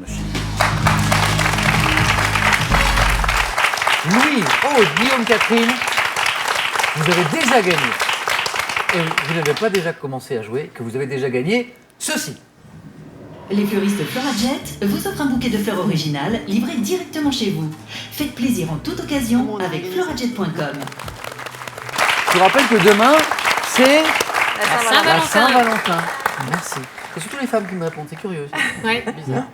machine. Louis, Aude, Guillaume, Catherine, vous avez déjà gagné. Et vous n'avez pas déjà commencé à jouer, que vous avez déjà gagné ceci. Les fleuristes Florajet vous offrent un bouquet de fleurs originales livré directement chez vous. Faites plaisir en toute occasion avec florajet.com. Je vous rappelle que demain, c'est La la Saint-Valentin. Merci. C'est surtout les femmes qui me répondent, c'est curieux. Ouais. Bizarre.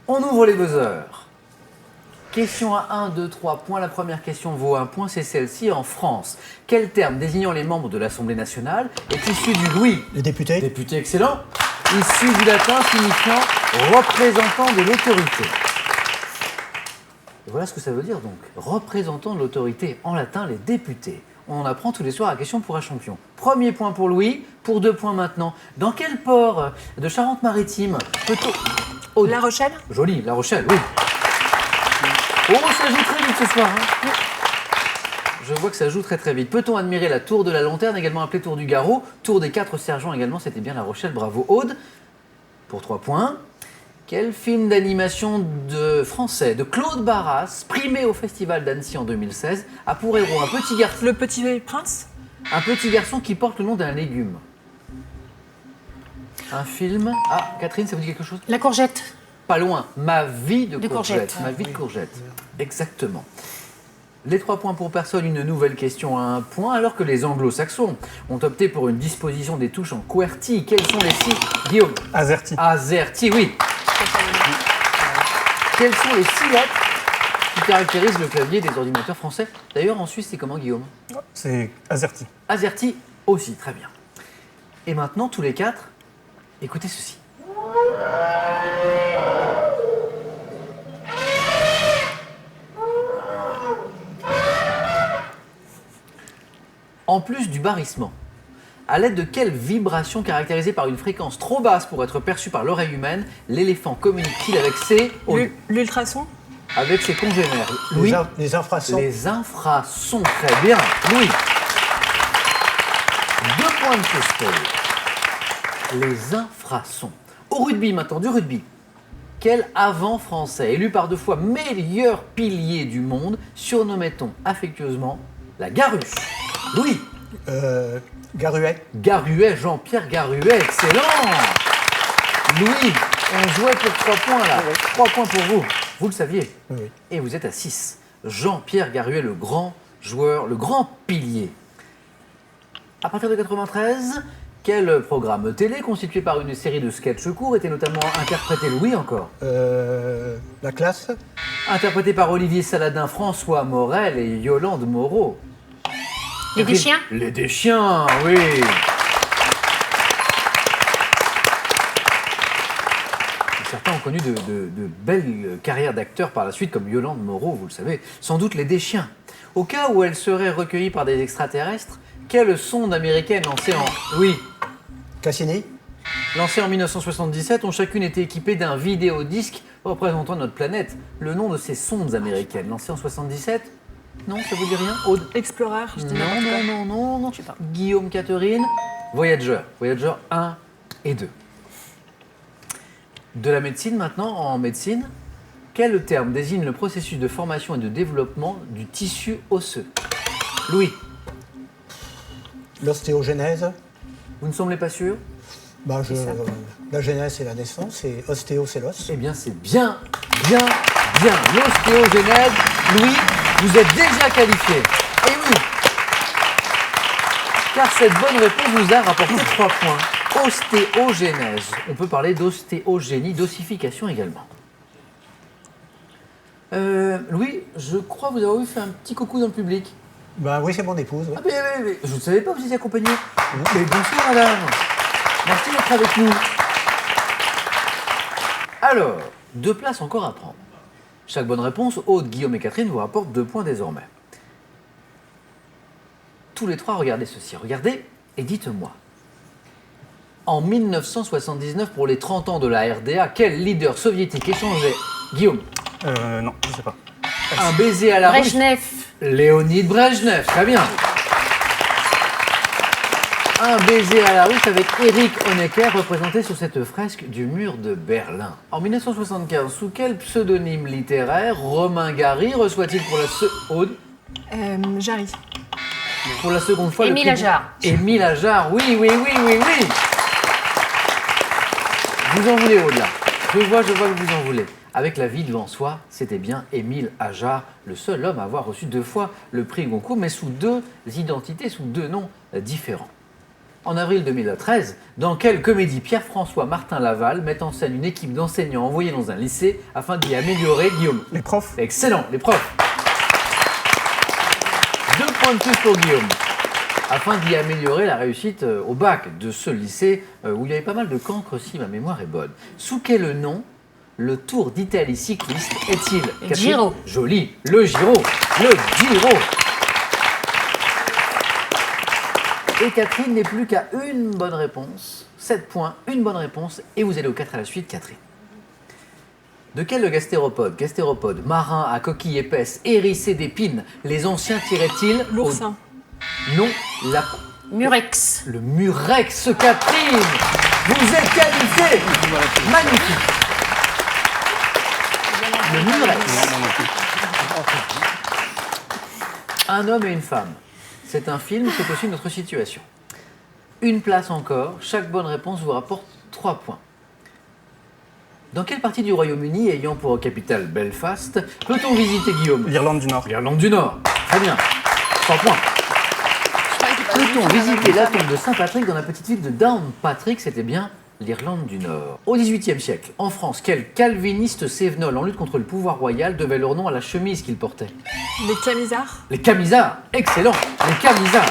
On ouvre les buzzers. Question à 1, 2, 3 points. La première question vaut 1 point, c'est celle-ci. En France, quel terme désignant les membres de l'Assemblée nationale est issu du Louis? Les députés. Député, excellent. Issu du latin signifiant représentant de l'autorité. Et voilà ce que ça veut dire donc. Représentant de l'autorité. En latin, les députés. On en apprend tous les soirs à Question pour un champion. Premier point pour Louis, pour 2 points maintenant. Dans quel port de Charente-Maritime peut-on... Aude. La Rochelle. Joli, La Rochelle, oui. Oh, ça joue très vite ce soir. Hein. Je vois que ça joue très très vite. Peut-on admirer la tour de la Lanterne, également appelée tour du Garrot, tour des 4 sergents également, c'était bien La Rochelle, bravo Aude. Pour 3 points. Quel film d'animation français de Claude Barras, primé au Festival d'Annecy en 2016, a pour héros un petit garçon... Le Petit Prince. Un petit garçon qui porte le nom d'un légume. Un film... Ah, Catherine, ça vous dit quelque chose? La Courgette. Pas loin. Ma vie de courgette. courgette. Ma vie de courgette. Exactement. Les 3 points pour personne, une nouvelle question à 1 point, alors que les anglo-saxons ont opté pour une disposition des touches en QWERTY. Quels sont les 6... Guillaume? AZERTY. AZERTY, oui. Quelles sont les 6 lettres qui caractérisent le clavier des ordinateurs français? D'ailleurs, en Suisse, c'est comment, Guillaume? C'est AZERTY. AZERTY aussi, très bien. Et maintenant, tous les 4, écoutez ceci. En plus du barrissement, à l'aide de quelle vibration caractérisée par une fréquence trop basse pour être perçue par l'oreille humaine, l'éléphant communique-t-il avec ses... L'ultrason. Avec ses congénères? Louis? Les infrasons. Les infrasons, très bien. Louis? 2 points de plus pour lui. Les infrasons. Au rugby maintenant, du rugby. Quel avant français, élu par 2 fois meilleur pilier du monde, surnommait-on affectueusement la Garuche? Louis? Garuet. Garuet, Jean-Pierre Garuet, excellent. Louis, on jouait pour 3 points là. 3 points pour vous. Vous le saviez. Oui. Et vous êtes à 6. Jean-Pierre Garuet, le grand joueur, le grand pilier. À partir de 93, quel programme télé constitué par une série de sketchs courts était notamment interprété, Louis encore? La classe. Interprété par Olivier Saladin, François Morel et Yolande Moreau. Les Deschiens. Les Deschiens, oui. Certains ont connu de belles carrières d'acteurs par la suite, comme Yolande Moreau, vous le savez. Sans doute les Deschiens. Au cas où elle serait recueillie par des extraterrestres, quelle sonde américaine lancée en... Oui. Cassini. Lancée en 1977, ont chacune été équipées d'un vidéodisque représentant notre planète. Le nom de ces sondes américaines, lancées en 77? Non, ça vous dit rien? Aude? Explorer. Je dis n'importe quoi. Non. Je sais pas. Guillaume, Catherine? Voyager. Voyager 1 et 2. De la médecine maintenant, en médecine, quel terme désigne le processus de formation et de développement du tissu osseux? Louis? L'ostéogenèse. Vous ne semblez pas sûr? La genèse, c'est la naissance, et ostéo, c'est l'os. Eh bien, c'est bien. L'ostéogenèse. Louis, vous êtes déjà qualifié. Et oui. Car cette bonne réponse vous a rapporté 3 points. Ostéogenèse. On peut parler d'ostéogénie, d'ossification également. Louis, je crois vous avoir fait un petit coucou dans le public. Oui, c'est mon épouse. Oui. Ah, mais je ne savais pas que vous étiez accompagné. Mais bonsoir, madame. Merci d'être avec nous. Alors, 2 places encore à prendre. Chaque bonne réponse, Aude, Guillaume et Catherine vous rapportent 2 points désormais. Tous les 3, regardez ceci. Regardez et dites-moi. En 1979, pour les 30 ans de la RDA, quel leader soviétique échangeait... Guillaume? Non, je sais pas. Un baiser à la russe. Brejnev. Léonid Brejnev, très bien. Un baiser à la russe avec Erich Honecker représenté sur cette fresque du mur de Berlin. En 1975, sous quel pseudonyme littéraire Romain Gary reçoit-il pour Jarry. pour la seconde fois Émile le prix Ajar. Émile Ajar, oui. Vous en voulez au-delà. Je vois que vous en voulez. Avec la vie devant soi, c'était bien Émile Ajar, le seul homme à avoir reçu 2 fois le prix Goncourt, mais sous 2 identités, sous 2 noms différents. En avril 2013, dans quelle comédie Pierre-François Martin Laval met en scène une équipe d'enseignants envoyés dans un lycée afin d'y améliorer Guillaume? Les profs. Excellent, les profs. 2 points de plus pour Guillaume. Afin d'y améliorer la réussite au bac de ce lycée où il y avait pas mal de cancres si ma mémoire est bonne. Sous quel nom le Tour d'Italie cycliste est-il? Catherine? Giro. Joli, le Giro. Le Giro. Et Catherine n'est plus qu'à une bonne réponse. 7 points, une bonne réponse. Et vous allez au 4 à la suite, Catherine. De quel gastéropode marin à coquille épaisse, hérissé d'épines, les anciens tiraient-ils L'oursin. Non, la... Murex. le murex, Catherine. Vous êtes qualifiée. Magnifique. Le murex. Un homme et une femme. C'est un film, c'est aussi notre situation. Une place encore, chaque bonne réponse vous rapporte 3 points. Dans quelle partie du Royaume-Uni, ayant pour capitale Belfast, peut-on visiter Guillaume? L'Irlande du Nord. L'Irlande du Nord. Très bien. 3 points. Peut-on visiter la tombe de Saint-Patrick dans la petite ville de Downpatrick? C'était bien l'Irlande du Nord. Au XVIIIe siècle, en France, quels calvinistes cévenols en lutte contre le pouvoir royal devaient leur nom à la chemise qu'ils portaient? Les camisards. Les camisards. Excellent. Les camisards.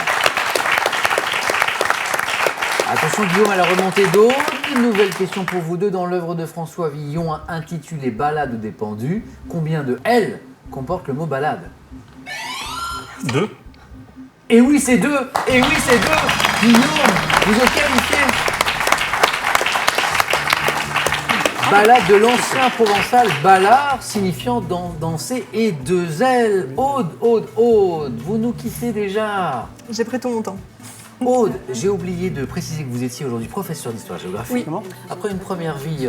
Attention Guillaume à la remontée d'eau. Une nouvelle question pour vous deux. Dans l'œuvre de François Villon intitulée Ballade des pendus, combien de L comporte le mot ballade? 2. Et oui, c'est 2. Et oui, c'est 2. Guillaume, vous êtes qualifié. Ballade de l'ancien provençal ballard, signifiant danser, et 2 L. Aude, Aude, Aude. Vous nous quittez déjà. J'ai pris tout mon temps. Aude, j'ai oublié de préciser que vous étiez aujourd'hui professeur d'histoire-géographie. Oui. Comment? Après une première vie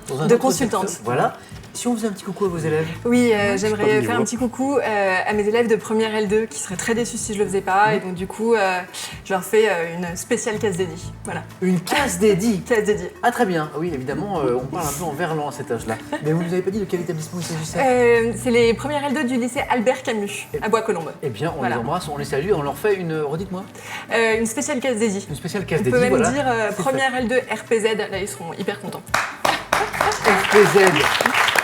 dans un De autre consultante. secteur. Voilà. Si on faisait un petit coucou à vos élèves. Oui, pas j'aimerais du faire niveau. un petit coucou à mes élèves de première L2 qui seraient très déçus si je le faisais pas. Et donc du coup, je leur fais une spéciale case dédiée. Voilà, Une case dédiée. case dédiée. Ah très bien. Oui, évidemment, on parle un peu en verlan à cet âge-là. Mais vous ne nous avez pas dit de quel établissement il s'agissait? C'est les premières L2 du lycée Albert Camus à Bois-Colombes. Eh bien, on Voilà. les embrasse, on les salue, on leur fait une... Redites-moi. Une spéciale case dédiée. Une spéciale case On dédiée, peut même voilà. dire C'est première L2 RPZ, là ils seront hyper contents. fait. RPZ.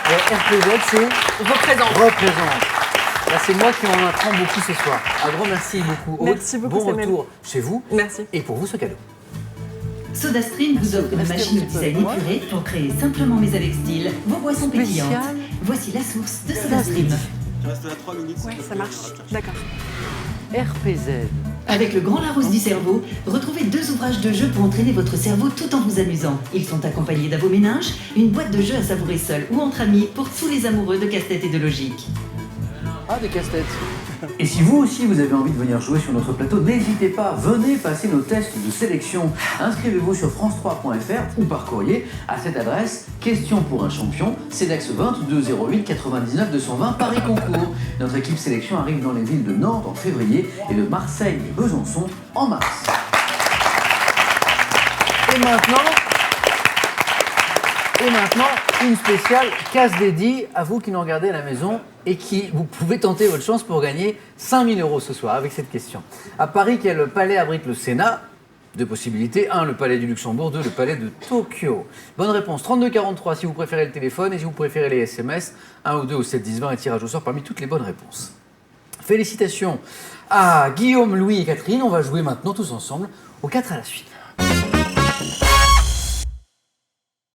RPZ, c'est... Représente. Représente. Là, c'est moi qui en apprends beaucoup ce soir. Un grand merci beaucoup, Aude. Merci beaucoup, Bon Samuel. retour chez vous. Merci. Et pour vous, ce cadeau. SodaStream vous offre une machine au design épuré pour créer simplement mais avec style vos boissons pétillantes. Voici la source de SodaStream. Ouais, ça marche. D'accord. RPZ. Avec le Grand Larousse du cerveau, retrouvez 2 ouvrages de jeu pour entraîner votre cerveau tout en vous amusant. Ils sont accompagnés d'un ménage, une boîte de jeux à savourer seul ou entre amis pour tous les amoureux de casse-tête et de logique. Ah, des casse-têtes. Et si vous aussi vous avez envie de venir jouer sur notre plateau, n'hésitez pas, venez passer nos tests de sélection. Inscrivez-vous sur france3.fr ou par courrier à cette adresse. Question pour un champion, CEDEX 22 08 99 220 Paris Concours. Notre équipe sélection arrive dans les villes de Nantes en février et de Marseille et Besançon en mars. Et maintenant, une spéciale case dédiée à vous qui nous regardez à la maison et qui vous pouvez tenter votre chance pour gagner 5 000 € ce soir avec cette question. À Paris, quel palais abrite le Sénat? 2 possibilités. 1, le palais du Luxembourg. 2, le palais de Tokyo. Bonne réponse, 32-43 si vous préférez le téléphone et si vous préférez les SMS, 1 ou 2 au 7 10 20 et tirage au sort parmi toutes les bonnes réponses. Félicitations à Guillaume, Louis et Catherine. On va jouer maintenant tous ensemble au 4 à la suite.